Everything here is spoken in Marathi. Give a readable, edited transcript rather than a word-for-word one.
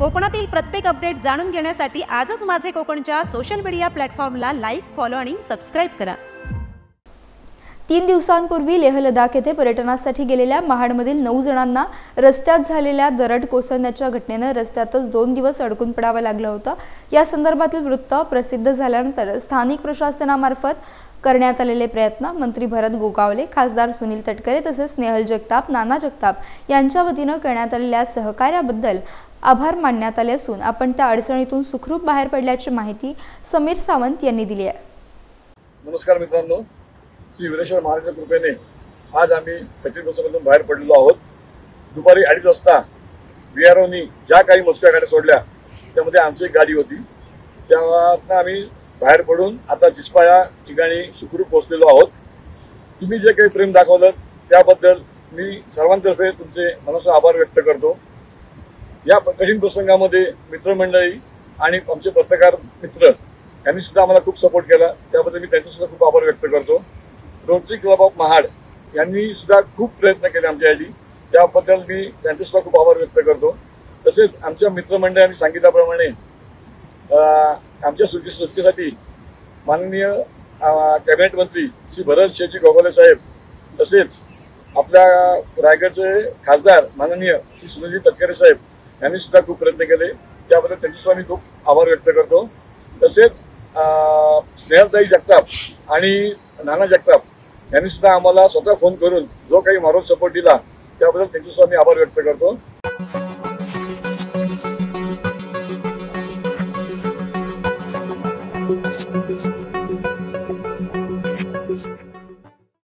कोकणातील प्रत्येक अपडेट जाणून घेण्यासाठी आजच माझे कोकणच्या सोशल मीडिया प्लॅटफॉर्मला लाईक, फॉलो आणि सबस्क्राईब करा। 3 दिवसांपूर्वी लेह लडाख येथे पर्यटनासाठी गेलेल्या महाडमधील 9 जणांना रस्त्यात झालेल्या दरड कोसळण्याच्या घटनेने रस्त्यातच 2 दिवस अडकून पडावं लागलं होतं। या संदर्भातील वृत्त प्रसिद्ध झाल्यानंतर स्थानिक प्रशासनामार्फत करण्यात आलेले प्रयत्न मंत्री भरत गोगावले, खासदार सुनील तटकरे तसेच स्नेहल जगताप, नाना जगताप यांच्या वतीने करण्यात आलेल्या सहकार्याबद्दल आभार मानण्यात आले असून आपण त्या अडचणीतून सुखरूप बाहेर पडल्याची माहिती समीर सावंत यांनी दिली आहे। नमस्कार मित्रांनो, श्री वीरेश्वर महाराजांच्या कृपेने आज आम्ही कठीण प्रसंगातून बाहेर पडलेलो आहोत। दुपारी 2:30 वाजता बीआरओनी ज्या काही मोजक्या गाड्या सोडल्या त्यामध्ये आमची एक गाडी होती। तेव्हा आम्ही बाहेर पडून आता जिस्पा या ठिकाणी सुखरूप पोहोचलेलो आहोत। तुम्ही जे काही प्रेम दाखवलं त्याबद्दल मी सर्वांतर्फे तुमचे मनस्वी आभार व्यक्त करतो। या कठीण प्रसंगामध्ये मित्रमंडळी आणि आमचे पत्रकार मित्र यांनी सुद्धा आम्हाला खूप सपोर्ट केला, त्याबद्दल मी त्यांचे सुद्धा खूप आभार व्यक्त करतो। रोटरी क्लब ऑफ महाड यांनी सुद्धा खूप प्रयत्न केले आमच्यासाठी, त्याबद्दल मी त्यांचे सुद्धा खूप आभार व्यक्त करतो। तसेच आमच्या मित्रमंडळांनी सांगितल्याप्रमाणे आमच्या सुटकेसाठी माननीय कॅबिनेट मंत्री श्री भरत शेठजी गोगावले साहेब तसेच आपल्या रायगडचे खासदार माननीय श्री सुनील तटकरे साहेब यांनी सुद्धा खूप प्रयत्न केले, त्याबद्दल त्यांचे सुद्धा मी खूप आभार व्यक्त करतो। तसेच स्नेहलताई जगताप आणि नाना जगताप यांनी सुद्धा आम्हाला स्वतः फोन करून जो काही मॉरल सपोर्ट दिला त्याबद्दल त्यांचे सुद्धा मी आभार व्यक्त करतो।